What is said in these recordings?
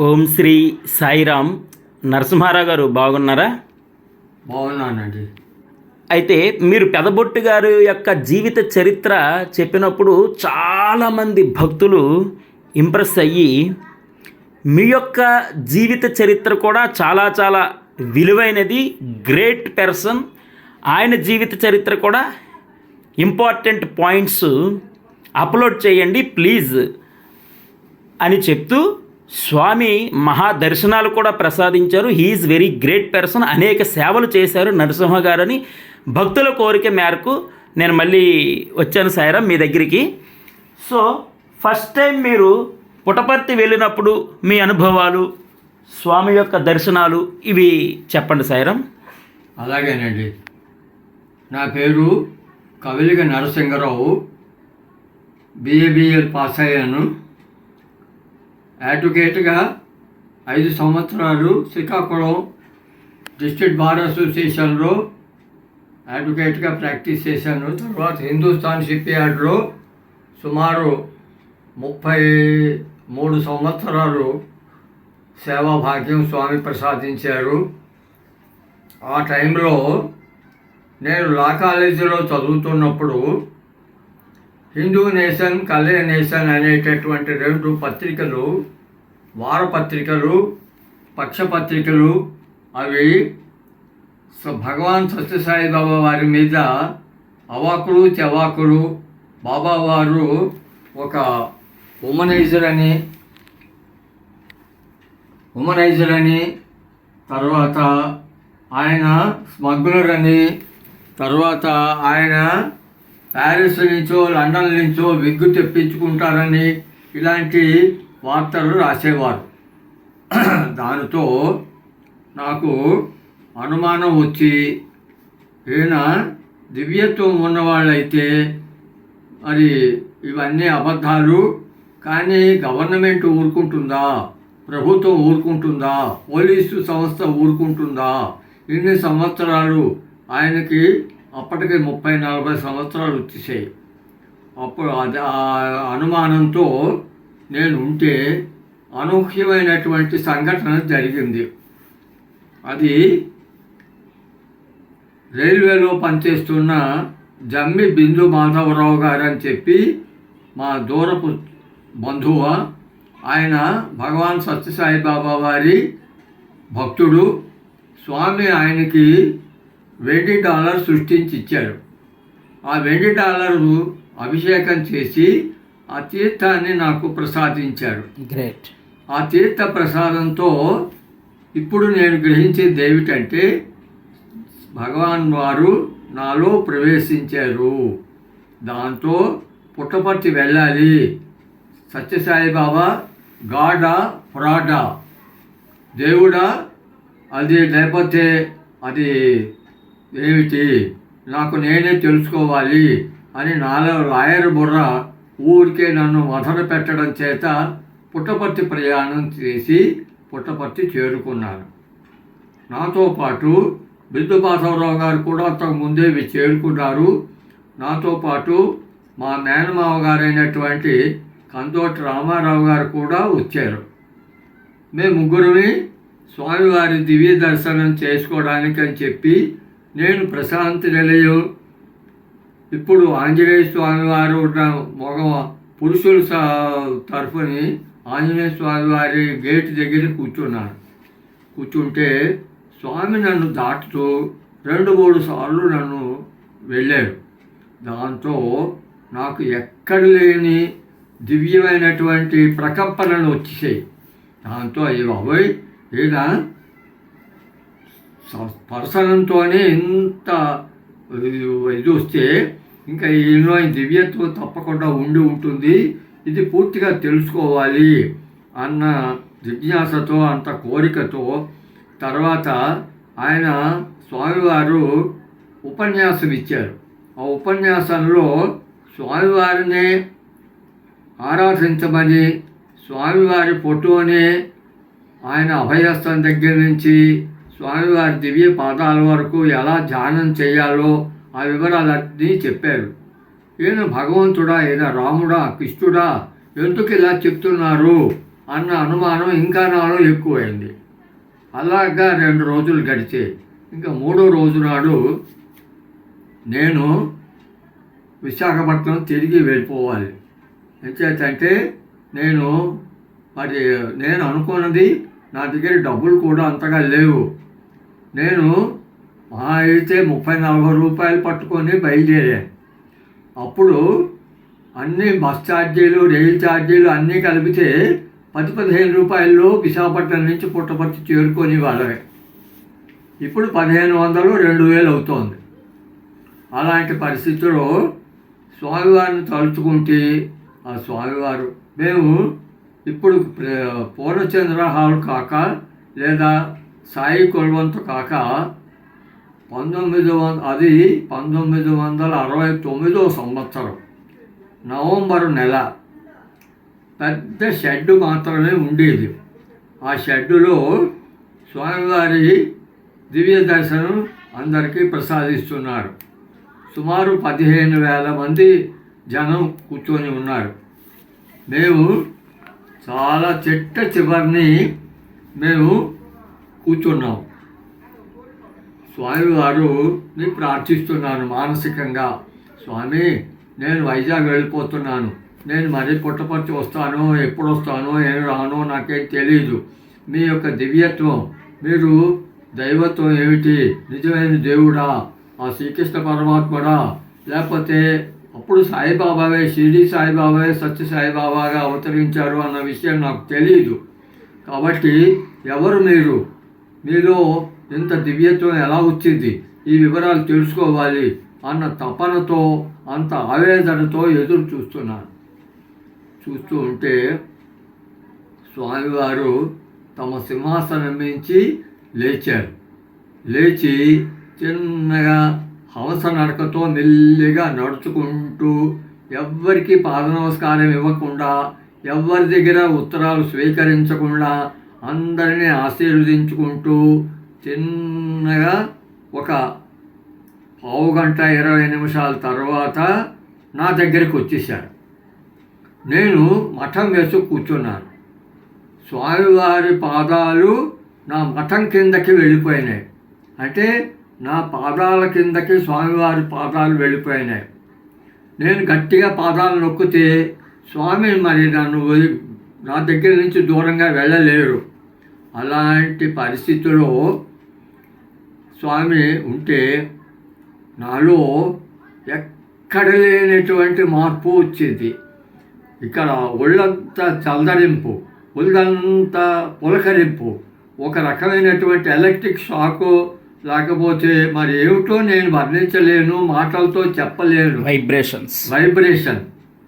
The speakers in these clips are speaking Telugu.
ఓం శ్రీ సాయిరామ్. నరసింహారావు గారు బాగున్నారా? బాగున్నానండి. అయితే మీరు పెదబొట్టు గారు యొక్క జీవిత చరిత్ర చెప్పినప్పుడు చాలామంది భక్తులు ఇంప్రెస్ అయ్యి మీ యొక్క జీవిత చరిత్ర కూడా చాలా చాలా విలువైనది, గ్రేట్ పర్సన్, ఆయన జీవిత చరిత్ర కూడా ఇంపార్టెంట్ పాయింట్స్ అప్లోడ్ చేయండి ప్లీజ్ అని చెప్తూ స్వామి మహాదర్శనాలు కూడా ప్రసాదించారు. హీఈస్ వెరీ గ్రేట్ పర్సన్, అనేక సేవలు చేశారు నరసింహ గారని భక్తుల కోరిక మేరకు నేను మళ్ళీ వచ్చాను సాయిరామ్ మీ దగ్గరికి. సో ఫస్ట్ టైం మీరు పుట్టపర్తి వెళ్ళినప్పుడు మీ అనుభవాలు, స్వామి యొక్క దర్శనాలు ఇవి చెప్పండి సాయిరామ్. అలాగేనండి. నా పేరు కవిలిగ నరసింహరావు. బిఏబిఎల్ పాస్ అయ్యాను. అడ్వకేట్గా 5 సంవత్సరాలు శ్రీకాకుళం డిస్ట్రిక్ట్ బార్ అసోసియేషన్లో అడ్వకేట్గా ప్రాక్టీస్ చేశాను. తర్వాత హిందుస్థాన్ షిప్ యార్డ్లో సుమారు 33 సంవత్సరాలు సేవా భాగ్యం స్వామి ప్రసాదించారు. ఆ టైంలో నేను లా కాలేజీలో చదువుతున్నప్పుడు హిందూ నేషన్, కళ్యాణ నేషన్ అనేటటువంటి 2 పత్రికలు, వారపత్రికలు, పక్షపత్రికలు, అవి భగవాన్ సత్యసాయి బాబా వారి మీద అవాకులు చెవాకులు, బాబా వారు ఒక ఉమనైజర్ అని, తర్వాత ఆయన స్మగ్లర్ అని, తర్వాత ఆయన ప్యారిస్ నుంచో లండన్ నుంచో విగ్గు తెప్పించుకుంటారని ఇలాంటి వార్తలు రాసేవారు. దానితో నాకు అనుమానం వచ్చి, ఈయన దివ్యత్వం ఉన్నవాళ్ళైతే మరి ఇవన్నీ అబద్ధాలు, కానీ గవర్నమెంట్ ఊరుకుంటుందా, ప్రభుత్వం ఊరుకుంటుందా, పోలీసు సంస్థ ఊరుకుంటుందా? ఇన్ని సంవత్సరాలు ఆయనకి అప్పటికి 30-40 సంవత్సరాలు వచ్చేసాయి. అప్పుడు అది ఆ అనుమానంతో నేను ఉంటే అనూహ్యమైనటువంటి సంఘటన జరిగింది. అది రైల్వేలో పనిచేస్తున్న జమ్మి బిందు మాధవరావు గారు అని చెప్పి మా దూరపు బంధువు. ఆయన భగవాన్ సత్యసాయి బాబా వారి భక్తుడు. స్వామి ఆయనకి $20 సృష్టించి ఇచ్చారు. ఆ $20 అభిషేకం చేసి ఆ తీర్థాన్ని నాకు ప్రసాదించారు. గ్రేట్. ఆ తీర్థ ప్రసాదంతో ఇప్పుడు నేను గ్రహించేది ఏమిటంటే, భగవాన్ వారు నాలో ప్రవేశించారు. దాంతో పుట్టపర్తి వెళ్ళాలి, సత్యసాయి బాబా గాడా ఫ్రాడా, దేవుడా అది లేకపోతే అది ఏమిటి, నాకు నేనే తెలుసుకోవాలి అని నాలో లాయర్ బుర్ర ఊరికే నన్ను మొదలు పెట్టడం చేత పుట్టపర్తి ప్రయాణం చేసి పుట్టపర్తి చేరుకున్నాను. నాతో పాటు బిందు మాధవరావు గారు కూడా అంతకు ముందే చేరుకున్నారు. నాతో పాటు మా మేనమావ గారైనటువంటి కందోటి రామారావు గారు కూడా వచ్చారు. మేము ముగ్గురిని స్వామివారి దివ్య దర్శనం చేసుకోవడానికి అని చెప్పి నేను ప్రశాంతి నిలయం, ఇప్పుడు ఆంజనేయ స్వామి వారు మగ పురుషుల తరఫుని ఆంజనేయ స్వామి వారి గేట్ దగ్గర కూర్చుంటే స్వామి నన్ను దాటుతూ 2-3 సార్లు నన్ను వెళ్ళాడు. దాంతో నాకు ఎక్కడ లేని దివ్యమైనటువంటి ప్రకంపనలు వచ్చేసాయి. దాంతో అయ్యి ఈయన స్పర్శనంతోనే ఇంత ఇది వస్తే ఇంకా ఈయనలో దివ్యత్వం తప్పకుండా ఉంటుంది, ఇది పూర్తిగా తెలుసుకోవాలి అన్న జిజ్ఞాసతో, అంత కోరికతో తర్వాత ఆయన స్వామివారు ఉపన్యాసం ఇచ్చారు. ఆ ఉపన్యాసంలో స్వామివారిని ఆరాధించమని, స్వామివారి ఫోటోని ఆయన అభయస్థం దగ్గర నుంచి స్వామివారి దివ్య పాదాల వరకు ఎలా ధ్యానం చేయాలో ఆ వివరాలన్నీ చెప్పారు. ఈయన భగవంతుడా, ఈయన రాముడా, కృష్ణుడా, ఎందుకు ఇలా చెప్తున్నారు అన్న అనుమానం ఇంకా నాలో ఎక్కువైంది. అలాగా 2 రోజులు గడిచే ఇంకా 3వ రోజు నాడు నేను విశాఖపట్నం తిరిగి వెళ్ళిపోవాలి. ఎంచేతంటే నేను అనుకున్నది, నా దగ్గర డబ్బులు కూడా అంతగా లేవు. నేను అయితే 30-40 రూపాయలు పట్టుకొని బయలుదేరాను. అప్పుడు అన్ని బస్ ఛార్జీలు, రైలు ఛార్జీలు అన్నీ కలిపితే 10-15 రూపాయల్లో విశాఖపట్నం నుంచి పుట్టపర్తి చేరుకొని వాళ్ళవే. ఇప్పుడు 1500-2000 అవుతోంది. అలాంటి పరిస్థితుల్లో స్వామివారిని తలుచుకుంటే ఆ స్వామివారు, మేము ఇప్పుడు పూర్ణచంద్ర హాల్ కాక లేదా సాయి కుల్వంతు కాక 1969 సంవత్సరం నవంబరు నెల పెద్ద షెడ్డు మాత్రమే ఉండేది. ఆ షెడ్డులో స్వామివారి దివ్య దర్శనం అందరికీ ప్రసాదిస్తున్నారు. సుమారు 15,000 మంది జనం కూర్చొని ఉన్నారు. మేము చాలా చెట్ట చివరిని మేము కూర్చున్నాం. స్వామివారిని ప్రార్థిస్తున్నాను మానసికంగా, స్వామి నేను వైజాగ్ వెళ్ళిపోతున్నాను, నేను మరీ పుట్టపర్తి వస్తానో ఎప్పుడు వస్తానో ఏం రానో నాకేం తెలీదు. మీ యొక్క దివ్యత్వం, మీరు దైవత్వం ఏమిటి, నిజమైన దేవుడా, ఆ శ్రీకృష్ణ పరమాత్ముడా, లేకపోతే అప్పుడు సాయిబాబావే, షిరిడి సాయిబాబావే సత్య సాయిబాబాగా అవతరించారు అన్న విషయం నాకు తెలియదు. కాబట్టి ఎవరు మీరు, మీలో ఇంత దివ్యత్వం ఎలా వచ్చింది, ఈ వివరాలు తెలుసుకోవాలి అన్న తపనతో, అంత ఆవేదనతో ఎదురు చూస్తూ ఉంటే స్వామివారు తమ సింహాసనం నుంచి లేచారు. లేచి చిన్నగా హంస నడకతో మెల్లిగా నడుచుకుంటూ, ఎవ్వరికి పాద నమస్కారం ఇవ్వకుండా, ఎవ్వరి దగ్గర ఉత్తరాలు స్వీకరించకుండా అందరినీ ఆశీర్వదించుకుంటూ చిన్నగా ఒక 20 నిమిషాల తర్వాత నా దగ్గరికి వచ్చేసారు. నేను మఠం వేసి కూర్చున్నాను. స్వామివారి పాదాలు నా మఠం కిందకి వెళ్ళిపోయినాయి. అంటే నా పాదాల కిందకి స్వామివారి పాదాలు వెళ్ళిపోయినాయి. నేను గట్టిగా పాదాలు నొక్కితే స్వామి మరి నా దగ్గర నుంచి దూరంగా వెళ్ళలేరు. అలాంటి పరిస్థితుల్లో స్వామి ఉంటే నాలో ఎక్కడ లేనటువంటి మార్పు వచ్చింది. ఇక్కడ ఒళ్ళంతా చల్దరింపు, ఒళ్ళంతా పులకరింపు, ఒక రకమైనటువంటి ఎలక్ట్రిక్ షాకు, లేకపోతే మరి ఏమిటో నేను వర్ణించలేను, మాటలతో చెప్పలేను. వైబ్రేషన్.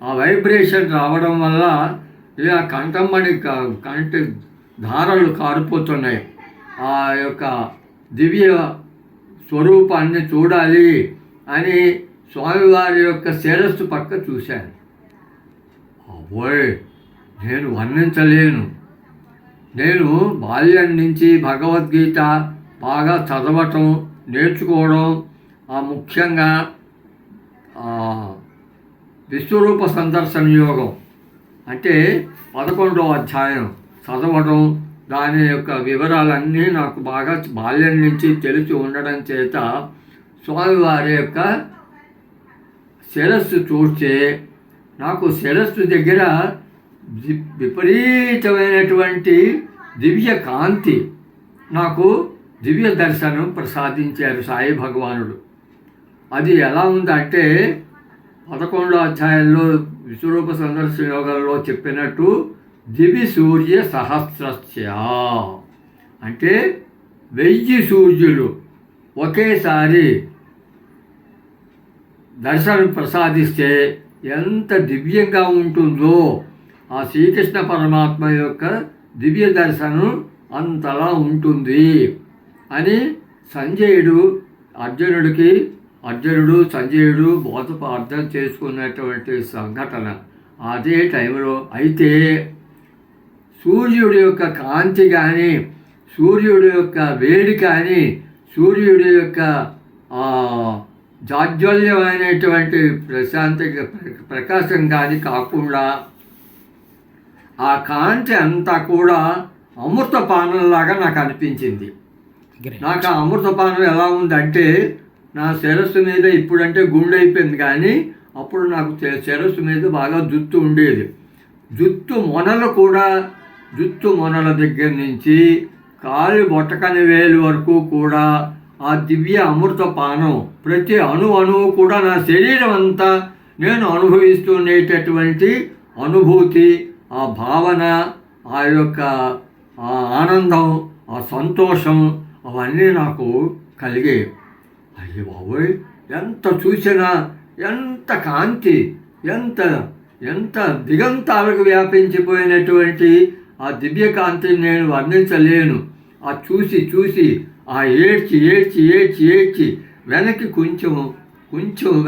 ఆ వైబ్రేషన్ రావడం వల్ల ఇలా కంఠమణి కంటి ధారలు కారిపోతున్నాయి. ఆ యొక్క దివ్య స్వరూపాన్ని చూడాలి అని స్వామివారి యొక్క శిరస్సు పక్క చూశాను. అబ్బోయ్, నేను వర్ణించలేను. నేను బాల్యం నుంచి భగవద్గీత బాగా చదవటం, నేర్చుకోవడం, ముఖ్యంగా విశ్వరూప సందర్శన యోగం అంటే 11వ అధ్యాయం చదవడం, దాని యొక్క వివరాలన్నీ నాకు బాగా బాల్యం నుంచి తెలిసి ఉండడం చేత స్వామివారి యొక్క శిరస్సు చూస్తే నాకు శిరస్సు దగ్గర విపరీతమైనటువంటి దివ్య కాంతి, నాకు దివ్య దర్శనం ప్రసాదించారు సాయి భగవానుడు. అది ఎలా ఉందంటే 11వ అధ్యాయంలో విశ్వరూప సందర్శన యోగంలో చెప్పినట్టు దివి సూర్య సహస్రస్య అంటే 1000 సూర్యులు ఒకేసారి దర్శనం ప్రసాదిస్తే ఎంత దివ్యంగా ఉంటుందో ఆ శ్రీకృష్ణ పరమాత్మ యొక్క దివ్య దర్శనం అంతలా ఉంటుంది అని అర్జునుడు సంజయుడు అర్థం చేసుకున్నటువంటి సంఘటన అదే టైంలో. అయితే సూర్యుడి యొక్క కాంతి కానీ, సూర్యుడి యొక్క వేడి కానీ, సూర్యుడి యొక్క జాజ్వల్యమైనటువంటి ప్రకాశం కానీ కాకుండా ఆ కాంతి అంతా కూడా అమృతపానంలాగా నాకు అనిపించింది. నాకు ఆ అమృతపానం ఎలా ఉందంటే నా శిరస్సు మీద ఇప్పుడంటే గుండె అయిపోయింది, కానీ అప్పుడు నాకు శిరస్సు మీద బాగా జుట్టు ఉండేది. జుట్టు మొనల దగ్గర నుంచి కాలి బొట్టకని వేలు వరకు కూడా ఆ దివ్య అమృతపానం ప్రతి అణువు కూడా నా శరీరం అంతా నేను అనుభవిస్తుండేటటువంటి అనుభూతి, ఆ భావన, ఆ యొక్క ఆ ఆనందం, ఆ సంతోషం అవన్నీ నాకు కలిగాయి. అయ్యో బాబోయ్, ఎంత చూసినా ఎంత కాంతి, ఎంత ఎంత దిగంతాలకు వ్యాపించిపోయినటువంటి ఆ దివ్య కాంతిని నేను వర్ణించలేను. ఆ చూసి ఆ ఏడ్చి వెనక్కి కొంచెం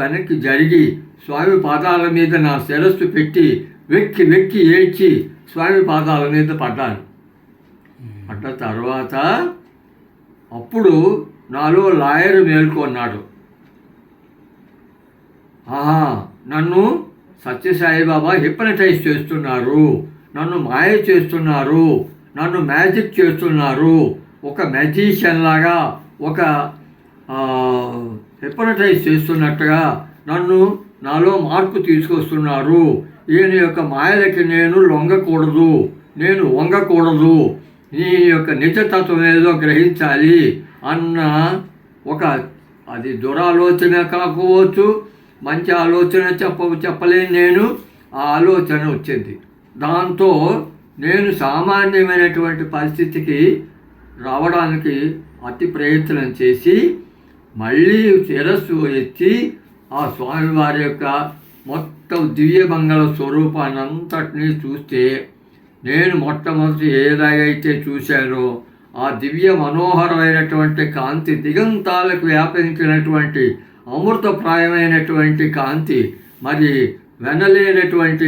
వెనక్కి జరిగి స్వామి పాదాల మీద నా శిరస్సు పెట్టి వెక్కి ఏడ్చి స్వామి పాదాల మీద పడ్డాను. పడ్డ తర్వాత అప్పుడు నాలో లాయర్ మేల్కొన్నాడు. నన్ను సత్యసాయిబాబా హిప్నటైజ్ చేస్తున్నారు, నన్ను మాయ చేస్తున్నారు, నన్ను మ్యాజిక్ చేస్తున్నారు, ఒక మ్యాజిషియన్ లాగా, ఒక హిప్నటైజ్ చేస్తున్నట్టుగా నాలో మార్పు తీసుకొస్తున్నారు. ఈయన యొక్క మాయలకి నేను వంగకూడదు, నీ యొక్క నిజతత్వం ఏదో గ్రహించాలి అన్న ఒక, అది దురాలోచన కాకపోవచ్చు, మంచి ఆలోచన చెప్పలేని నేను ఆ ఆలోచన వచ్చింది. దాంతో నేను సామాన్యమైనటువంటి పరిస్థితికి రావడానికి అతి ప్రయత్నం చేసి మళ్ళీ శిరస్సు ఎత్తి ఆ స్వామివారి యొక్క మొత్తం దివ్యమంగళ స్వరూపాన్ని అంతటినీ చూస్తే నేను మొట్టమొదటి ఏదైతే చూశానో ఆ దివ్య మనోహరమైనటువంటి కాంతి, దిగంతాలకు వ్యాపించినటువంటి అమృతప్రాయమైనటువంటి కాంతి, మరి వెనలేనటువంటి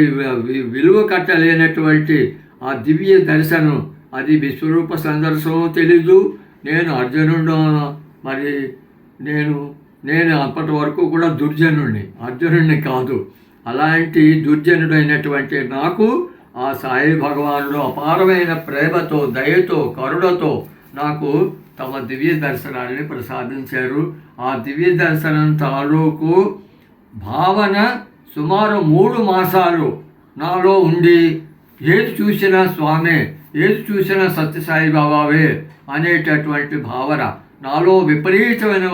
విలువ కట్టలేనటువంటి ఆ దివ్య దర్శనం, అది విశ్వరూప సందర్శనం తెలీదు. నేను అర్జునుడు, మరి నేను అప్పటి వరకు కూడా అర్జునుడిని కాదు. అలాంటి దుర్జనుడైనటువంటి నాకు ఆ సాయి భగవానుడు అపారమైన ప్రేమతో, దయతో, కరుణతో నాకు తమ దివ్య దర్శనాన్ని ప్రసాదించారు. ఆ దివ్య దర్శనం తాలూకు భావన సుమారు 3 మాసాలు నాలో ఉండి, ఏది చూసినా స్వామే, ఏది చూసినా సత్యసాయిబాబావే అనేటటువంటి భావన నాలో విపరీతమైన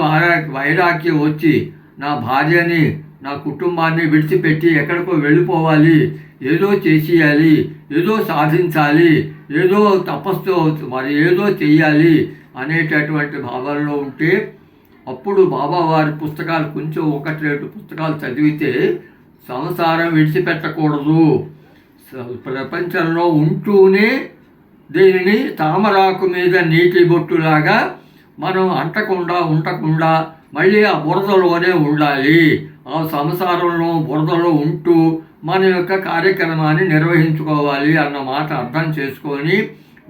వైరాగ్యం వచ్చి నా భార్యని, నా కుటుంబాన్ని విడిచిపెట్టి ఎక్కడికో వెళ్ళిపోవాలి, ఏదో చేసేయాలి, ఏదో సాధించాలి, ఏదో తపస్సు, మరి ఏదో చెయ్యాలి అనేటటువంటి భావనలో ఉంటే, అప్పుడు బాబావారి పుస్తకాలు కొంచెం 1-2 పుస్తకాలు చదివితే, సంసారం విడిచిపెట్టకూడదు, ప్రపంచంలో ఉంటూనే దీనిని తామరాకు మీద నీటి బొట్టులాగా మనం ఉండకుండా మళ్ళీ ఆ బురదలోనే ఉండాలి, ఆ సంసారంలో బురదలో ఉంటూ మన యొక్క కార్యక్రమాన్ని నిర్వహించుకోవాలి అన్న మాట అర్థం చేసుకొని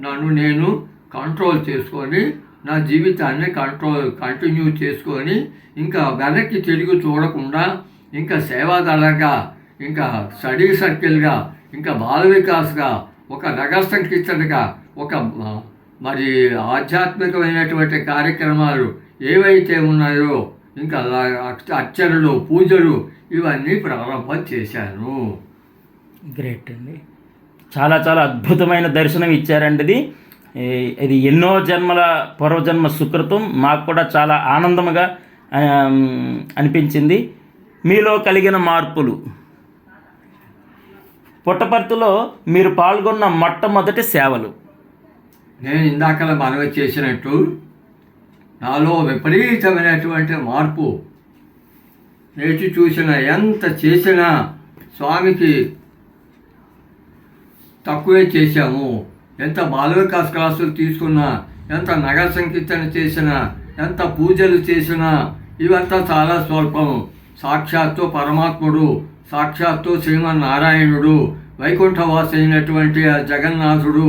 నన్ను నేను కంట్రోల్ చేసుకొని నా జీవితాన్ని కంటిన్యూ చేసుకొని ఇంకా వెనక్కి తిరిగి చూడకుండా ఇంకా సేవాదళంగా, ఇంకా స్టడీ సర్కిల్గా, ఇంకా బాల వికాస్గా, ఒక నగర సంకీర్తనగా, ఒక మరి ఆధ్యాత్మికమైనటువంటి కార్యక్రమాలు ఏవైతే ఉన్నాయో, ఇంకా అర్చనలు, పూజలు ఇవన్నీ ప్రారంభం చేశాను. గ్రేట్ అండి, చాలా అద్భుతమైన దర్శనం ఇచ్చారండి. ఇది ఎన్నో జన్మల పూర్వజన్మ సుకృతం. మాకు కూడా చాలా ఆనందంగా అనిపించింది. మీలో కలిగిన మార్పులు, పుట్టపర్తిలో మీరు పాల్గొన్న మొట్టమొదటి సేవలు. నేను ఇందాకలా మనవి చేసినట్టు నాలో విపరీతమైనటువంటి మార్పు. నేటి చూసిన, ఎంత చేసినా స్వామికి తక్కువే చేశాము. ఎంత బాల వికాస్ క్లాసులు తీసుకున్నా, ఎంత నగర సంకీర్తన చేసినా, ఎంత పూజలు చేసినా ఇవంతా చాలా స్వల్పం. సాక్షాత్తు పరమాత్ముడు, సాక్షాత్తు శ్రీమన్నారాయణుడు, వైకుంఠవాసి అయినటువంటి ఆ జగన్నాథుడు,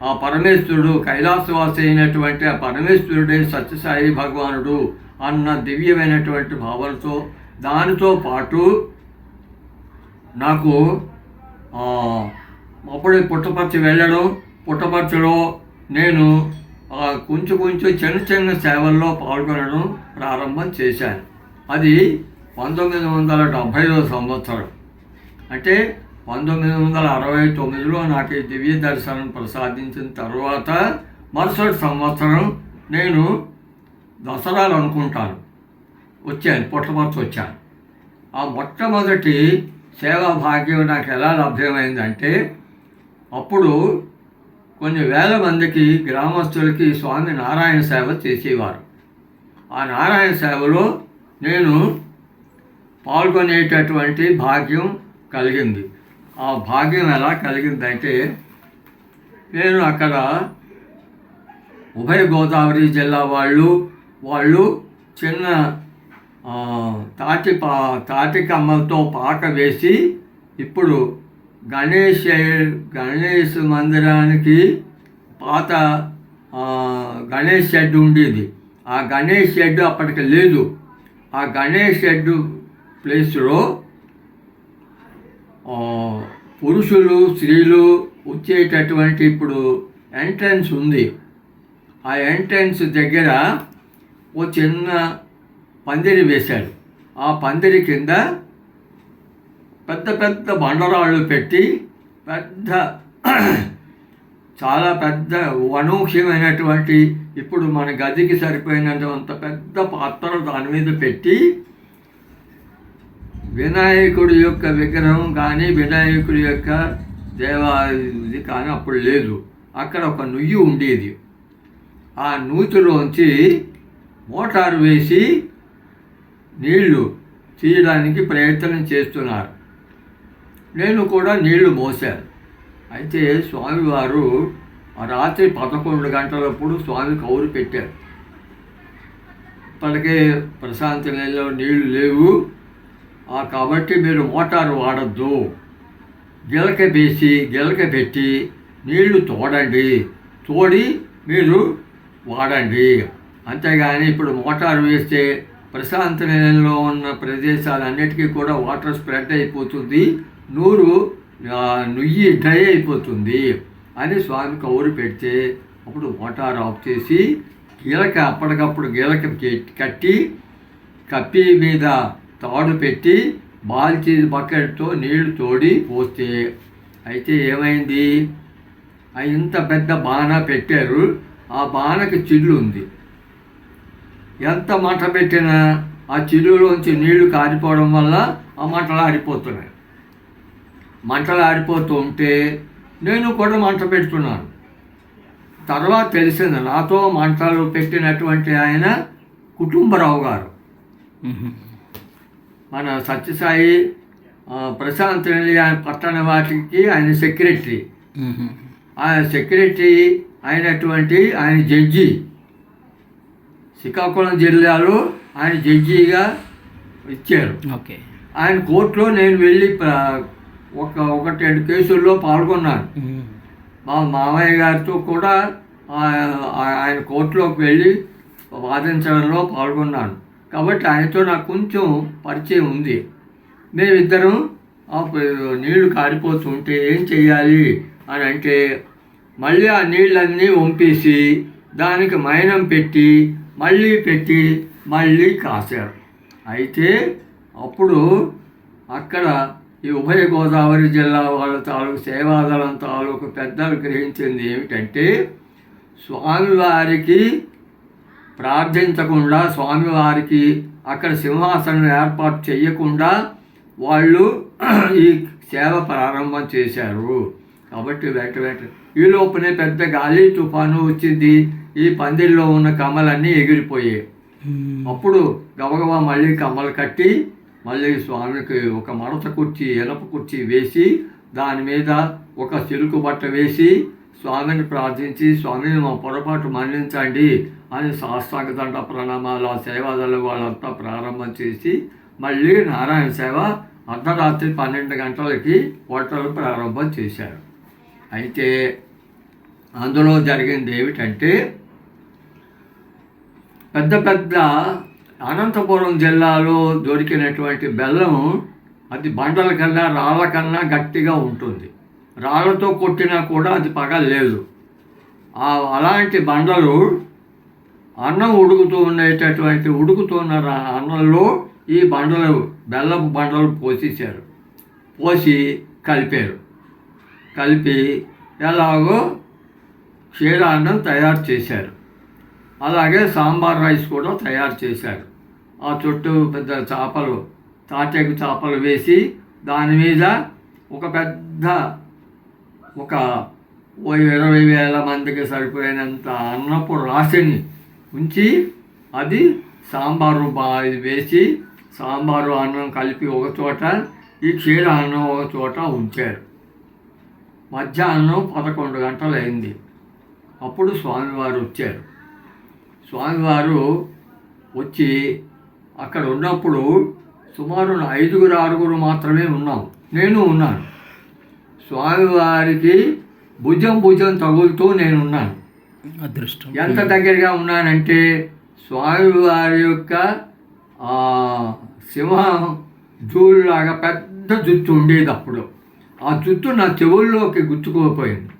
ఆ పరమేశ్వరుడు, కైలాసవాసి అయినటువంటి ఆ పరమేశ్వరుడే సత్యసాయి భగవానుడు అన్న దివ్యమైనటువంటి భావనతో, దానితో పాటు నాకు అప్పుడే పుట్టపర్తి వెళ్ళడం, పుట్టపర్తిలో నేను కొంచెం కొంచెం చిన్న చిన్న సేవల్లో పాల్గొనడం ప్రారంభం చేశాను. అది 1970వ సంవత్సరం. అంటే 1969లో నాకు ఈ దివ్య దర్శనం ప్రసాదించిన తర్వాత మరుసటి సంవత్సరం నేను దసరాలు అనుకుంటాను వచ్చాను, పుట్టపర్తి వచ్చాను. ఆ మొట్టమొదటి సేవా భాగ్యం నాకు ఎలా లభ్యమైందంటే, అప్పుడు కొన్ని వేల మందికి గ్రామస్తులకి స్వామి నారాయణ సేవ చేసేవారు. ఆ నారాయణ సేవలో నేను పాల్గొనేటటువంటి భాగ్యం కలిగింది. ఆ భాగ్యం ఎలా కలిగిందంటే, నేను అక్కడ ఉభయ గోదావరి జిల్లా వాళ్ళు చిన్న తాటి కమ్మలతో పాక వేసి, ఇప్పుడు గణేష్ మందిరానికి పాత గణేష్ షెడ్ ఉండేది. ఆ గణేష్ షెడ్ అప్పటికి లేదు. ఆ గణేష్ షెడ్ ప్లేస్లో పురుషులు స్త్రీలు వచ్చేటటువంటి ఇప్పుడు ఎంట్రన్స్ ఉంది. ఆ ఎంట్రన్స్ దగ్గర ఓ చిన్న పందిరి వేశాడు. ఆ పందిరి కింద పెద్ద పెద్ద బండరాళ్ళు పెట్టి చాలా పెద్ద అనూహ్యమైనటువంటి, ఇప్పుడు మన గదికి సరిపోయినంత పెద్ద పాత్రలు దాని మీద పెట్టి, వినాయకుడి యొక్క విగ్రహం కానీ వినాయకుడి యొక్క దేవాది కానీ అప్పుడు లేదు. అక్కడ ఒక నుయ్యి ఉండేది. ఆ నూతిలోంచి మోటారు వేసి నీళ్లు తీయడానికి ప్రయత్నం చేస్తున్నారు. నేను కూడా నీళ్లు మోసాను. అయితే స్వామివారు ఆ రాత్రి 11 గంటలప్పుడు స్వామి కౌరు పెట్టారు. ఇప్పటికే ప్రశాంతి నెలలో నీళ్లు లేవు, కాబట్టి మీరు మోటారు వాడద్దు, గిలక పెట్టి నీళ్లు తోడి మీరు వాడండి. అంతేగాని ఇప్పుడు మోటారు వేస్తే ప్రశాంతి నెలలో ఉన్న ప్రదేశాలన్నిటికీ కూడా వాటర్ స్ప్రెడ్ అయిపోతుంది, నుయ్యి డ్రై అయిపోతుంది అని స్వామి కౌరు పెడితే, అప్పుడు మోటార్ ఆఫ్ చేసి అప్పటికప్పుడు గిలక కప్పి మీద తాడు పెట్టి బాల్చి బకెట్తో నీళ్లు తోడి పోస్తే, అయితే ఏమైంది, ఇంత పెద్ద బాణ పెట్టారు. ఆ బాణకి చిల్లు ఉంది. ఎంత మంట పెట్టినా ఆ చిల్లులోంచి నీళ్లు కారిపోవడం వల్ల ఆ మంటలు ఆరిపోతున్నాయి. మంటలు ఆరిపోతూ ఉంటే నేను కూడా మంట పెడుతున్నాను. తర్వాత తెలిసింది, నాతో మంటలు పెట్టినటువంటి ఆయన కుటుంబరావు గారు, మన సత్యసాయి ప్రశాంత్ నిలయం పట్టణ వాటికి ఆయన సెక్రటరీ. ఆ సెక్రటరీ అయినటువంటి ఆయన జడ్జి, శ్రీకాకుళం జిల్లాలో ఆయన జడ్జిగా ఇచ్చారు. ఆయన కోర్టులో నేను వెళ్ళి ఒకటి 2 కేసుల్లో పాల్గొన్నాను. మా మామయ్య గారితో కూడా ఆయన కోర్టులోకి వెళ్ళి వాదించడంలో పాల్గొన్నాను. కాబట్టి ఆయనతో నాకు కొంచెం పరిచయం ఉంది. మేమిద్దరం నీళ్లు కారిపోతుంటే ఏం చెయ్యాలి అని అంటే, మళ్ళీ ఆ నీళ్ళన్నీ వంపేసి దానికి మైనం పెట్టి మళ్ళీ కాశారు. అయితే అప్పుడు అక్కడ ఈ ఉభయ గోదావరి జిల్లా వాళ్ళ తాలూకు సేవాదళం తాలూకు పెద్దలు గ్రహించింది ఏమిటంటే, స్వామివారికి ప్రార్థించకుండా, స్వామివారికి అక్కడ సింహాసనం ఏర్పాటు చేయకుండా వాళ్ళు ఈ సేవ ప్రారంభం చేశారు. కాబట్టి ఈ లోపలే పెద్ద గాలి తుఫాను వచ్చింది. ఈ పందిరిలో ఉన్న కమ్మలన్నీ ఎగిరిపోయాయి. అప్పుడు గబగబా మళ్ళీ కమ్మలు కట్టి మళ్ళీ స్వామికి ఒక మడత కుర్చీ, ఎనప కుర్చీ వేసి దాని మీద ఒక సిలుకు బట్ట వేసి స్వామిని ప్రార్థించి, స్వామిని మా పొరపాటు మన్నించండి అని సాష్టాంగ దండ ప్రణామాలు ఆ సేవాదళ వాళ్ళంతా ప్రారంభం చేసి మళ్ళీ నారాయణ సేవ అర్ధరాత్రి 12 గంటలకి హోటల్ ప్రారంభం చేశారు. అయితే అందులో జరిగింది ఏమిటంటే, పెద్ద అనంతపురం జిల్లాలో దొరికినటువంటి బెల్లం అది బండల కన్నా రాళ్ళ కన్నా గట్టిగా ఉంటుంది. రాళ్ళతో కొట్టినా కూడా అది పగలలేదు. అలాంటి బండలు అన్నం ఉడుకుతున్న అన్నంలో ఈ బండలు బెల్లపు బండలు పోసేశారు. పోసి కలిపారు. కలిపి ఎలాగో క్షీరాన్నం తయారు చేశారు. అలాగే సాంబార్ రైస్ కూడా తయారు చేశారు. ఆ చుట్టూ పెద్ద చేపలు, తాటేకు చేపలు వేసి దాని మీద ఒక పెద్ద 20,000 మందికి సరిపోయినంత అన్నపు రాశిని ఉంచి అది సాంబారు వేసి సాంబారు అన్నం కలిపి ఒక చోట, ఈ క్షీర అన్నం ఒక చోట ఉంచారు. మధ్యాహ్నం 11 గంటలు అయింది. అప్పుడు స్వామివారు వచ్చారు. స్వామివారు వచ్చి అక్కడ ఉన్నప్పుడు సుమారు 5-6 మాత్రమే ఉన్నాం. నేను ఉన్నాను. స్వామివారికి భుజం తగులుతూ నేనున్నాను. అదృష్టం. ఎంత దగ్గరగా ఉన్నానంటే స్వామివారి యొక్క సింహం జూలులాగా పెద్ద జుట్టు ఉండేది అప్పుడు. ఆ జుట్టు నా చెవుల్లోకి గుచ్చుకోపోయింది.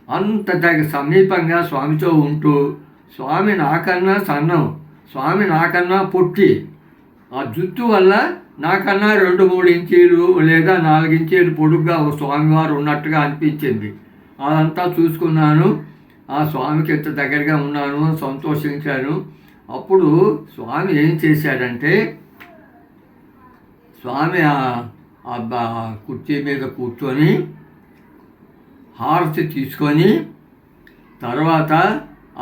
అంత సమీపంగా స్వామితో ఉంటూ, స్వామి నాకన్నా సన్నం, స్వామి నాకన్నా పొట్టి, ఆ జుట్టు వల్ల నాకన్నా 2-3 ఇంచీలు లేదా 4 ఇంచీలు పొడుగ్గా స్వామివారు ఉన్నట్టుగా అనిపించింది. అదంతా చూసుకున్నాను. ఆ స్వామికి ఎంత దగ్గరగా ఉన్నాను, సంతోషించాను. అప్పుడు స్వామి ఏం చేశాడంటే, స్వామి కుర్చీ మీద కూర్చొని హారతి తీసుకొని తర్వాత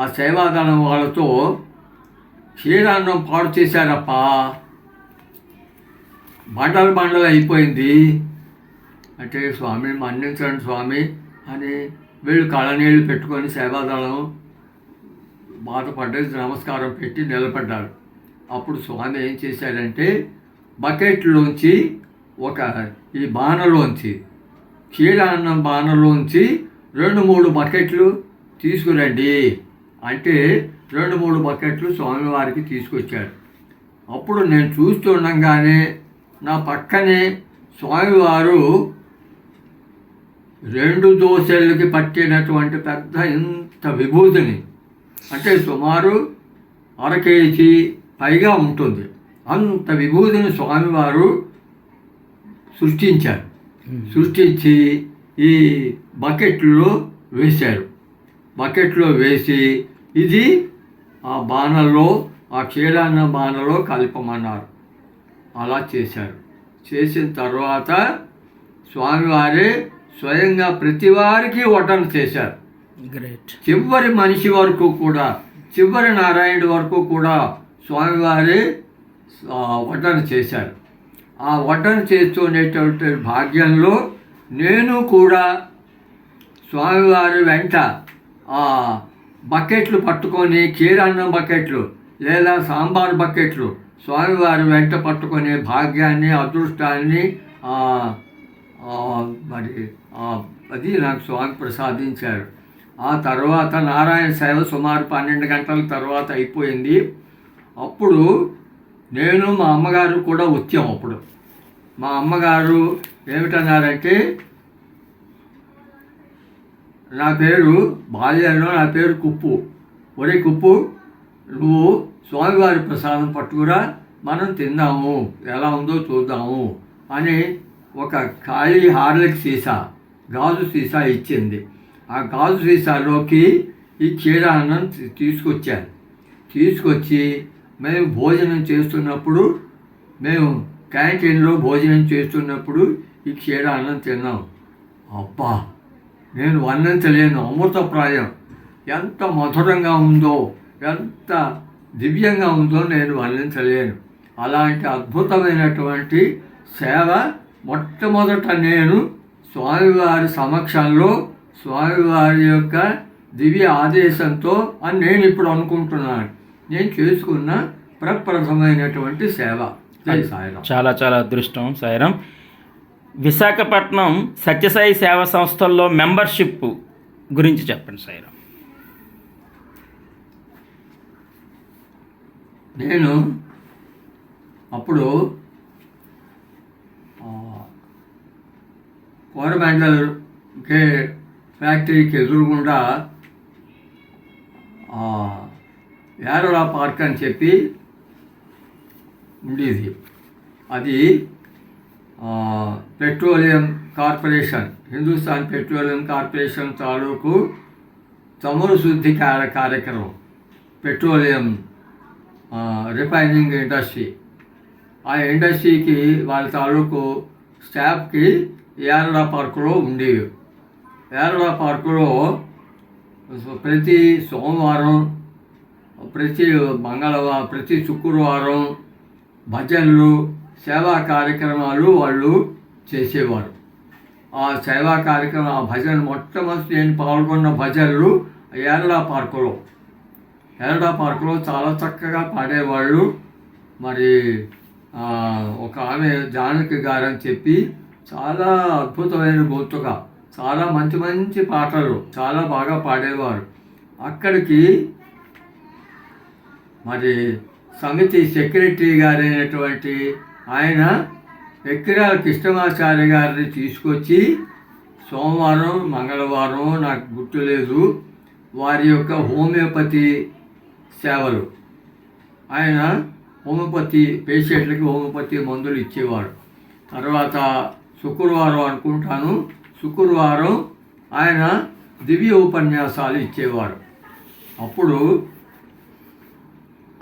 ఆ సేవాదళం వాళ్ళతో క్షీరాన్నం పాడు చేశారప్ప, బండలు అయిపోయింది అంటే, స్వామిని మన్నించండి స్వామి అని వీళ్ళు కళ్ళనీళ్ళు పెట్టుకొని సేవాదళం బాధపడ్డది, నమస్కారం పెట్టి నిలబడ్డారు. అప్పుడు స్వామి ఏం చేశాడంటే, బకెట్లోంచి ఈ బాణలోంచి, క్షీరాన్నం బాణలోంచి 2-3 బకెట్లు తీసుకురండి అంటే 2-3 బకెట్లు స్వామివారికి తీసుకొచ్చారు. అప్పుడు నేను చూస్తుండగానే నా పక్కనే స్వామివారు 2 దోశలకి పట్టినటువంటి పెద్ద ఇంత విభూతిని, అంటే సుమారు 1/2 కేజీ పైగా ఉంటుంది, అంత విభూతిని స్వామివారు సృష్టించి ఈ బకెట్లో వేశారు. బకెట్లో వేసి ఇది ఆ బాణల్లో, ఆ క్షీరాన్న బాణలో కలపమన్నారు. అలా చేశారు. చేసిన తర్వాత స్వామివారే స్వయంగా ప్రతి వారికి వడ్డన చేశారు. గ్రేట్. చివరి మనిషి వరకు కూడా, చివరి నారాయణుడి వరకు కూడా స్వామివారే వడ్డన చేశారు. ఆ వడ్డన చేస్తున్నటువంటి భాగ్యంలో నేను కూడా స్వామివారి వెంట ఆ బకెట్లు పట్టుకొని, క్షీరాన్నం బకెట్లు లేదా సాంబార్ బకెట్లు స్వామివారి వెంట పట్టుకునే భాగ్యాన్ని, అదృష్టాన్ని అది నాకు స్వామి ప్రసాదించారు. ఆ తర్వాత నారాయణ సేవ సుమారు 12 గంటల తర్వాత అయిపోయింది. అప్పుడు నేను మా అమ్మగారు కూడా వచ్చాం. అప్పుడు మా అమ్మగారు ఏమిటన్నారంటే, బాల్యంలో నా పేరు కుప్పు, ఒరే కుప్పు, నువ్వు స్వామివారి ప్రసాదం పట్టుకురా, మనం తిందాము, ఎలా ఉందో చూద్దాము అని ఒక ఖాళీ హార్లిక్ సీసా, గాజు సీసా ఇచ్చింది. ఆ గాజు సీసాలోకి ఈ క్షీరాన్నం తీసుకొచ్చి మేము భోజనం చేస్తున్నప్పుడు, మేము క్యాంటీన్లో భోజనం చేస్తున్నప్పుడు ఈ క్షీరాన్నం తిన్నాం. అబ్బా, నేను వర్ణించలేను, అమృతప్రాయం, ఎంత మధురంగా ఉందో, ఎంత దివ్యంగా ఉందో నేను వర్ణించలేను. అలాంటి అద్భుతమైనటువంటి సేవ మొట్టమొదట నేను స్వామివారి సమక్షంలో, స్వామివారి యొక్క దివ్య ఆదేశంతో అని నేను ఇప్పుడు అనుకుంటున్నాను, నేను చేసుకున్న ప్రప్రథమైనటువంటి సేవ. జై సాయిరాం. చాలా చాలా అదృష్టం సాయిరాం. విశాఖపట్నం సత్యసాయి సేవా సంస్థల్లో మెంబర్షిప్ గురించి చెప్పండి సాయిరాం. నేను అప్పుడు కోరమండల్ ఫ్యాక్టరీకి ఎదురుగుండా యారోలా పార్క్ అని చెప్పి ఉండేది. అది petroleum corporation, Hindustan petroleum corporation తాలూకు చమురు శుద్ధి కార్యక్రమం, పెట్రోలియం రిఫైనింగ్ ఇండస్ట్రీ. ఆ ఇండస్ట్రీకి వాళ్ళ తాలూకు స్టాఫ్కి యారోలా పార్కులో ఉండేవి. యారోలా పార్కులో ప్రతి సోమవారం, ప్రతి శుక్రవారం భజనలు, సేవా కార్యక్రమాలు వాళ్ళు చేసేవారు. ఆ సేవా కార్యక్రమం, ఆ భజనలు మొట్టమొదటి నేను పాల్గొన్న భజనలు యారోలా పార్కులో చాలా చక్కగా పాడేవాళ్ళు. మరి ఒక ఆమె జానకి గారని చెప్పి చాలా అద్భుతమైన గొంతుగా, చాలా మంచి మంచి పాటలు చాలా బాగా పాడేవారు. అక్కడికి మరి సమితి సెక్రటరీ గారైనటువంటి ఆయన ఎక్కిరాల కృష్ణమాచార్య గారిని తీసుకొచ్చి సోమవారం, మంగళవారం నాకు గుర్తులేదు, వారి యొక్క హోమియోపతి సేవలు, ఆయన హోమియోపతి పేషెంట్లకి హోమియోపతి మందులు ఇచ్చేవారు. తర్వాత శుక్రవారం అనుకుంటాను, శుక్రవారం ఆయన దివ్య ఉపన్యాసాలు ఇచ్చేవారు. అప్పుడు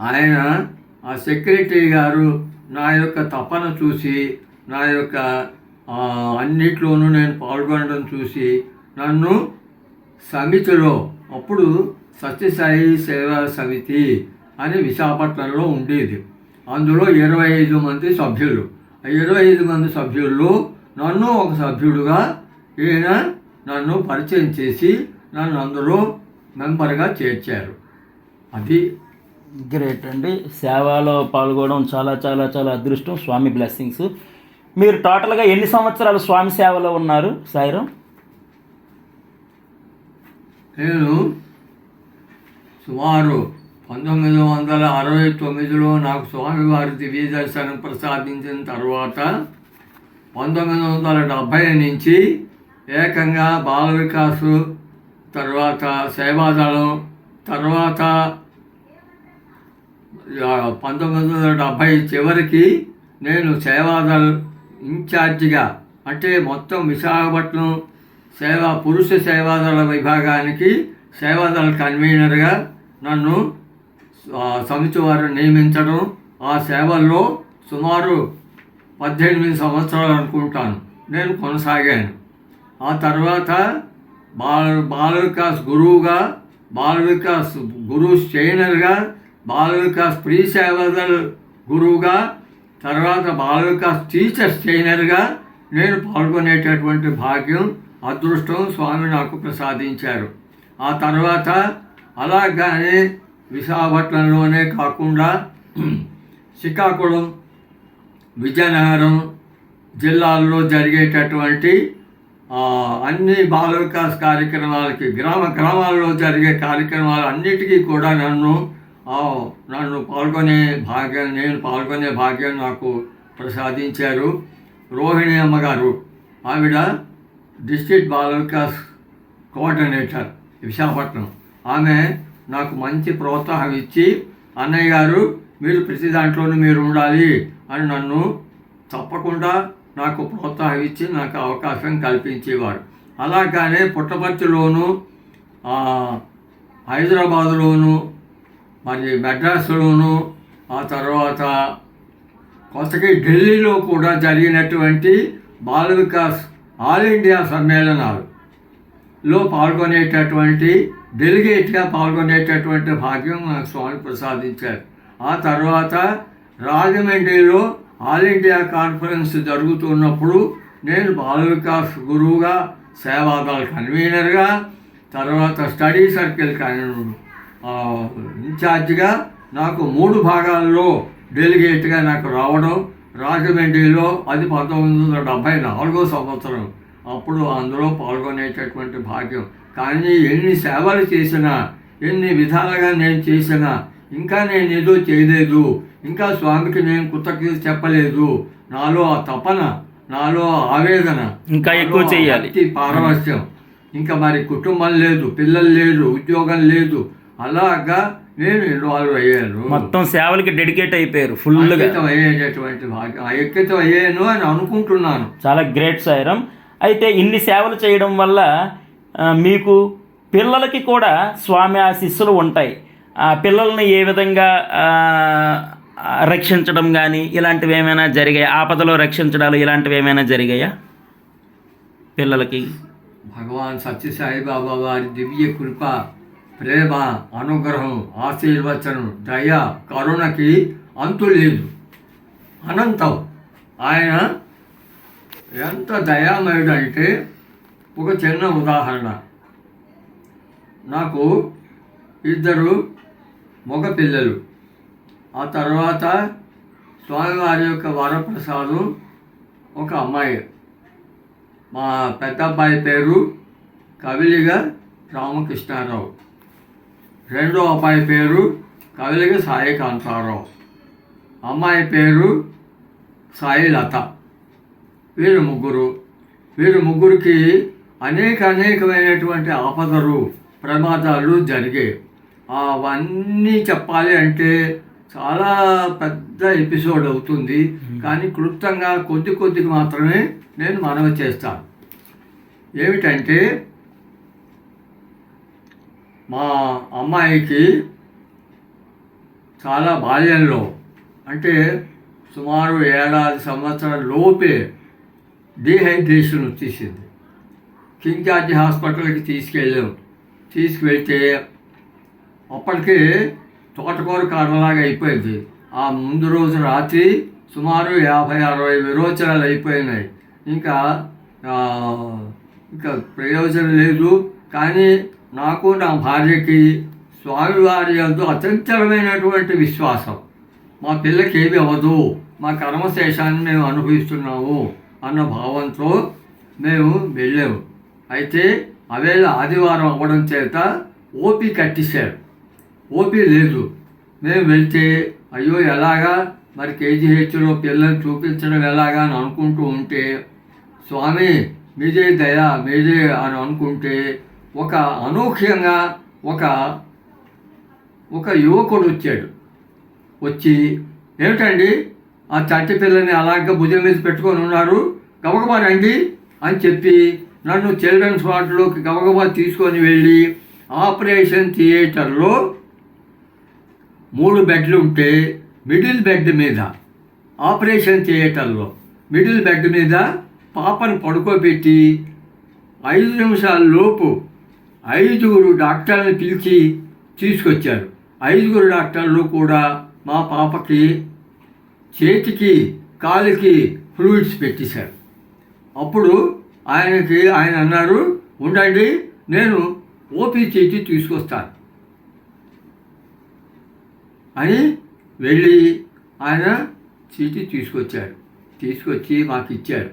ఆయన, ఆ సెక్రటరీ గారు నా యొక్క తపన చూసి, నా యొక్క అన్నిట్లోనూ నేను పాల్గొనడం చూసి నన్ను సమితిలో, అప్పుడు సత్యసాయి సేవా సమితి అని విశాఖపట్నంలో ఉండేది, అందులో 25 మంది సభ్యులు. ఆ 25 మంది సభ్యుల్లో నన్ను ఒక సభ్యుడుగా ఈయన నన్ను పరిచయం చేసి నన్ను అందులో మెంబర్గా చేర్చారు. అది గ్రేట్ అండి. సేవలో పాల్గొనడం చాలా చాలా చాలా అదృష్టం, స్వామి బ్లెస్సింగ్స్. మీరు టోటల్గా ఎన్ని సంవత్సరాలు స్వామి సేవలో ఉన్నారు సాయిరాం? నేను సుమారు 1969లో నాకు స్వామివారి దివ్య దర్శనం ప్రసాదించిన తర్వాత 1970 నుంచి ఏకంగా బాల వికాసు, తర్వాత సేవాదళం, తర్వాత 1970 చివరికి నేను సేవాదళ ఇన్ఛార్జిగా, అంటే మొత్తం విశాఖపట్నం పురుష సేవాదళ విభాగానికి సేవాదళ కన్వీనర్గా నన్ను సమితి వారు నియమించడం, ఆ సేవల్లో సుమారు 18 సంవత్సరాలు అనుకుంటాను నేను కొనసాగాను. ఆ తర్వాత బాల వికాస్ గురువుగా, బాల వికాస్ గురువు ట్రైనర్గా, బాల వికాస్ ప్రీ సేవాదళ గురువుగా, తర్వాత బాల వికాస్ టీచర్స్ ట్రైనర్గా నేను పాల్గొనేటటువంటి భాగ్యం, అదృష్టం స్వామి నాకు ప్రసాదించారు. ఆ తర్వాత అలాగానే విశాఖపట్నంలోనే కాకుండా శ్రీకాకుళం, విజయనగరం జిల్లాల్లో జరిగేటటువంటి అన్ని బాల వికాస్ కార్యక్రమాలకి, గ్రామాల్లో జరిగే కార్యక్రమాలు అన్నిటికీ కూడా నన్ను నేను పాల్గొనే భాగ్యం నాకు ప్రసాదించారు. రోహిణి అమ్మగారు, ఆవిడ డిస్ట్రిక్ట్ బాల వికాస్ కోఆర్డినేటర్ విశాఖపట్నం, ఆమె నాకు మంచి ప్రోత్సాహం ఇచ్చి, అన్నయ్య గారు మీరు ప్రతి దాంట్లోనూ మీరు ఉండాలి అని నన్ను తప్పకుండా నాకు ప్రోత్సాహం ఇచ్చి నాకు అవకాశం కల్పించేవారు. అలాగానే పుట్టపర్తిలోను, హైదరాబాదులోను, మరి మెడ్రాస్లోను, ఆ తర్వాత కొత్తగా ఢిల్లీలో కూడా జరిగినటువంటి బాల వికాస్ ఆల్ ఇండియా సమ్మేళనాల్లో పాల్గొనేటటువంటి డెలిగేట్గా పాల్గొనేటటువంటి భాగ్యం నాకు స్వామి ప్రసాదించారు. ఆ తర్వాత రాజమండ్రిలో ఆల్ ఇండియా కాన్ఫరెన్స్ జరుగుతున్నప్పుడు నేను బాల వికాస్ గురువుగా, సేవాదళ కన్వీనర్గా, తర్వాత స్టడీ సర్కిల్ ఇన్ఛార్జిగా నాకు 3 భాగాల్లో డెలిగేట్గా నాకు రావడం, రాజమండ్రిలో అది 1974 సంవత్సరం, అప్పుడు అందులో పాల్గొనేటటువంటి భాగ్యం. కానీ ఎన్ని సేవలు చేసినా, ఎన్ని విధాలుగా నేను చేసినా, ఇంకా నేను ఏదో చేయలేదు, ఇంకా స్వామికి నేను కృతజ్ఞత చెప్పలేదు, నాలో ఆ తపన, నాలో ఆవేదన, ఇంకా ఎక్కువ చేయాలి, పారవస్యం ఇంకా మరి కుటుంబం లేదు, పిల్లలు లేదు, ఉద్యోగం లేదు. అలాగా నేను ఇన్వాల్వ్ అయ్యాను. మొత్తం సేవలకి డెడికేట్ అయిపోయారు ఫుల్గా. అంకితం అయ్యేటటువంటి భాగ్యం, ఐక్యతం అయ్యాను అని అనుకుంటున్నాను. చాలా గ్రేట్ సాయిరామ్. అయితే ఇన్ని సేవలు చేయడం వల్ల మీకు పిల్లలకి కూడా స్వామి ఆశీస్సులు ఉంటాయి. ఆ పిల్లల్ని ఏ విధంగా రక్షించడం కానీ ఇలాంటివి ఏమైనా జరిగాయా? ఆపదలో రక్షించడాలు ఇలాంటివి ఏమైనా జరిగాయా పిల్లలకి? భగవాన్ సత్యసాయి బాబా వారి దివ్య కృప, ప్రేమ, అనుగ్రహం, ఆశీర్వచనం, దయ, కరుణకి అంతు లేదు, అనంతం. ఆయన ఎంత దయామయుడు అంటే, ఒక చిన్న ఉదాహరణ. నాకు 2 మగ పిల్లలు. ఆ తర్వాత స్వామివారి యొక్క వరప్రసాదం ఒక అమ్మాయి. మా పెద్ద అబ్బాయి పేరు కవిలిగ రామకృష్ణారావు, రెండో అబ్బాయి పేరు కవిలిగ సాయి కాంతారావు, అమ్మాయి పేరు సాయి లత. వీరు ముగ్గురికి అనేకమైనటువంటి ఆపదలు, ప్రమాదాలు జరిగాయి. అవన్నీ చెప్పాలి అంటే చాలా పెద్ద ఎపిసోడ్ అవుతుంది. కానీ క్లుప్తంగా కొద్దిగా మాత్రమే నేను మనవి చేస్తాను. ఏమిటంటే, మా అమ్మాయికి చాలా బాల్యంలో, అంటే సుమారు 7 సంవత్సరాల లోపే డీహైడ్రేషన్ వచ్చేసింది. కింగ్ జార్జి హాస్పిటల్కి తీసుకువెళ్తే అప్పటికే తోటకూర కారణలాగా అయిపోయింది. ఆ ముందు రోజు రాత్రి సుమారు 50-60 విరోచనాలు అయిపోయినాయి. ఇంకా ప్రయోజనం లేదు. కానీ నాకు, నా భార్యకి స్వామివారి యందు అచంచలమైనటువంటి విశ్వాసం. మా పిల్లకి ఏమి అవ్వదు, మా కర్మశేషాన్ని మేము అనుభవిస్తున్నాము అన్న భావంతో మేము వెళ్ళాము. అయితే అవేళ ఆదివారం అవ్వడం చేత ఓపీ కట్టేశారు. ఓపీ లేదు. మేము వెళ్తే అయ్యో ఎలాగా మరి కేజీహెచ్లో పిల్లల్ని చూపించడం ఎలాగా అని అనుకుంటూ ఉంటే, స్వామి మీదే దయ, మీదే అని అనుకుంటే, ఒక అనూహ్యంగా ఒక యువకుడు వచ్చి ఏమిటండి ఆ చంటి పిల్లని అలాగే భుజం మీద పెట్టుకొని ఉన్నారు, గబగబా రండి అని చెప్పి నన్ను చిల్డ్రన్స్ వార్డులోకి గబగబా తీసుకొని వెళ్ళి ఆపరేషన్ థియేటర్లో 3 బెడ్లు ఉంటే మిడిల్ బెడ్ మీద, ఆపరేషన్ థియేటర్లో మిడిల్ బెడ్ మీద పాపను పడుకోబెట్టి 5 నిమిషాల లోపు 5 డాక్టర్లను పిలిచి తీసుకొచ్చారు. 5 డాక్టర్లు కూడా మా పాపకి చేతికి, కాలుకి ఫ్లూయిడ్స్ పెట్టేశారు. అప్పుడు ఆయన అన్నారు, ఉండండి నేను ఓపీ చీటీ తీసుకొస్తాను అని వెళ్ళి ఆయన చీటీ తీసుకొచ్చి మాకు ఇచ్చారు.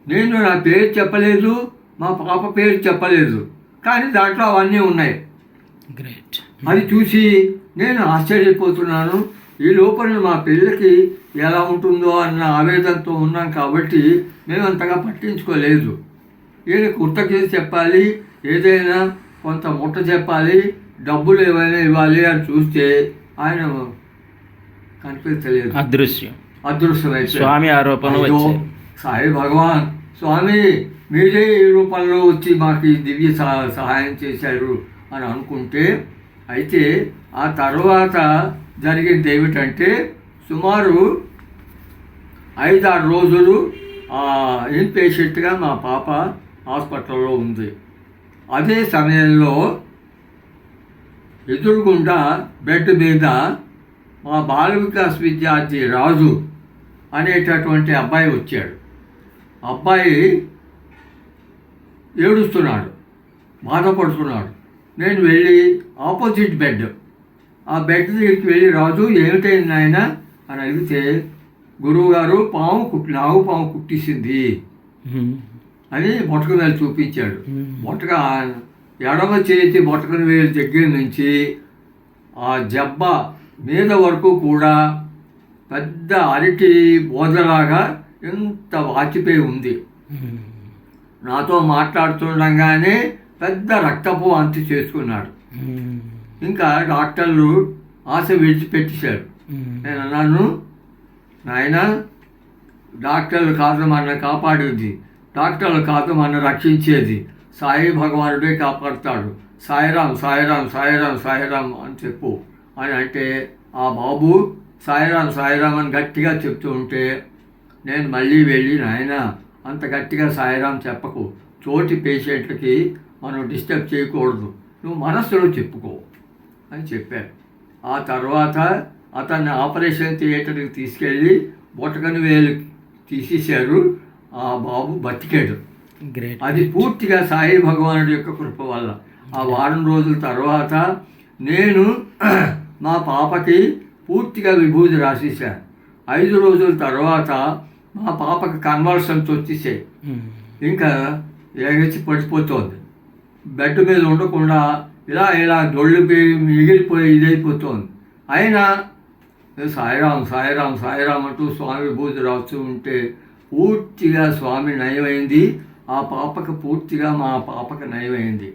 నేను నా పేరు చెప్పలేదు, మా పాప పేరు చెప్పలేదు, కానీ దాంట్లో అవన్నీ ఉన్నాయి. గ్రేట్. అది చూసి నేను ఆశ్చర్యపోతున్నాను. ఈ లోపల మా పిల్లకి ఎలా ఉంటుందో అన్న ఆవేదనతో ఉన్నాం కాబట్టి మేము అంతగా పట్టించుకోలేదు. ఈయన కృతజ్ఞత చెప్పాలి, ఏదైనా కొంత ముట్ట చెప్పాలి, డబ్బులు ఏమైనా ఇవ్వాలి అని చూస్తే ఆయన కనిపించలేదు. అదృశ్యమైతే స్వామి ఆరోపణ. సాయి భగవాన్ స్వామి మీరే ఈ రూపంలో వచ్చి మాకు ఈ దివ్య సహాయం చేశారు అని అనుకుంటే, అయితే ఆ తర్వాత జరిగింది ఏమిటంటే, సుమారు 5-6 రోజులు ఇన్పేషెంట్గా మా పాప హాస్పిటల్లో ఉంది. అదే సమయంలో ఎదురుగుండా బెడ్ మీద మా బాల వికాస్ విద్యార్థి రాజు అనేటటువంటి అబ్బాయి వచ్చాడు. అబ్బాయి ఏడుస్తున్నాడు, బాధపడుతున్నాడు. నేను వెళ్ళి ఆపోజిట్ బెడ్, ఆ బెడ్ దగ్గరికి వెళ్ళి, రాజు ఏమిటైంది నాయన అని అడిగితే, గురువుగారు నాగు పాము కుట్టేసింది అని బొటకన వేలు చూపించాడు. ఎడమ చేతి బొటకన వేలు దగ్గర నుంచి ఆ జబ్బ మీద వరకు కూడా పెద్ద అరటి బోదలాగా ఎంత వాచిపోయి ఉంది. నాతో మాట్లాడుతుండగానే పెద్ద రక్తపు వాంతి చేసుకున్నాడు. ఇంకా డాక్టర్లు ఆశ విడిచిపెట్టేశారు. నేను అన్నాను, నాయన డాక్టర్లు కాదు మన కాపాడేది, డాక్టర్లు కాదు మన రక్షించేది, సాయి భగవానుడే కాపాడుతాడు, సాయిరామ్ సాయిరామ్ సాయిరామ్ సాయిరామ్ అని చెప్పు అని అంటే ఆ బాబు సాయిరామ్ సాయిరామ్ అని గట్టిగా చెప్తూ ఉంటే నేను మళ్ళీ వెళ్ళి, నాయన అంత గట్టిగా సాయిరామ్ చెప్పకు, తోటి పేషెంట్లకి మనం డిస్టర్బ్ చేయకూడదు, నువ్వు మనస్సులో చెప్పుకో అని చెప్పారు. ఆ తర్వాత అతన్ని ఆపరేషన్ థియేటర్కి తీసుకెళ్ళి బొటకని వేలు తీసేశారు. ఆ బాబు బతికాడు. అది పూర్తిగా సాయి భగవానుడి యొక్క కృప వల్ల. ఆ వారం రోజుల తర్వాత నేను మా పాపకి పూర్తిగా విభూతి రాసేసాను. 5 రోజుల తర్వాత మా పాపకి కన్వర్షన్స్ వచ్చేసాయి. ఇంకా ఎగచి పడిపోతుంది, బెడ్ మీద ఉండకుండా ఇలా ఇలా దొళ్ళిపోయి మిగిలిపోయి ఇదైపోతుంది. అయినా సాయిరామ్ సాయిరామ్ సాయిరామ్ అంటూ స్వామి విభూతి రాస్తూ ఉంటే పూర్తిగా స్వామి నయమైంది. ఆ పాపకు పూర్తిగా మా పాపకు నయమైంది.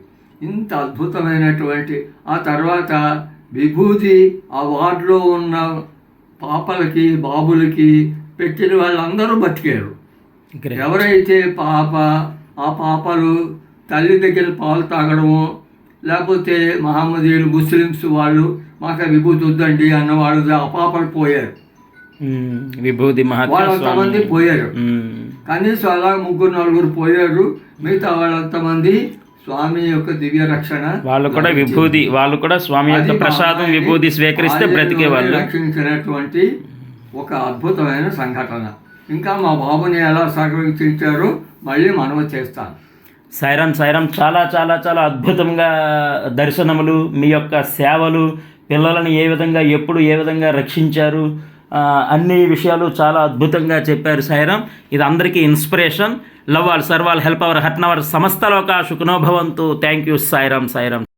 ఇంత అద్భుతమైనటువంటి ఆ తర్వాత విభూతి ఆ వార్డులో ఉన్న పాపలకి బాబులకి పెట్టిన వాళ్ళందరూ బతికారు. ఎవరైతే ఆ పాపలు తల్లి దగ్గర పాలు తాగడము, లేకపోతే మహమ్మదీయులు ముస్లిమ్స్ వాళ్ళు మాకు విభూతి వద్దండి అన్న వాళ్ళు ఆ పాపలు పోయారు. విభూతి వాళ్ళంతమంది పోయారు. కనీసం అలా 3-4 పోయారు. మిగతా వాళ్ళంతమంది స్వామి యొక్క దివ్య రక్షణ, వాళ్ళు కూడా విభూతి, వాళ్ళు కూడా స్వామి యొక్క ప్రసాదం విభూతి స్వీకరిస్తే బ్రతికే వాళ్ళు. రక్షించినటువంటి ఒక అద్భుతమైన సంఘటన. ఇంకా మా బాబుని ఎలా సహకరించారో మళ్ళీ మనవి చేస్తాను. సాయిరామ్ సాయిరామ్. చాలా చాలా చాలా అద్భుతంగా దర్శనములు, మీ యొక్క సేవలు, పిల్లలను ఏ విధంగా ఎప్పుడు ఏ విధంగా రక్షించారు, అన్ని విషయాలు చాలా అద్భుతంగా చెప్పారు సాయిరామ్. ఇది అందరికీ inspiration. Love all, serve all, help ever, hurt never, సమస్తలోక సుఖనో భవంతు. Thank you Sairam Sairam.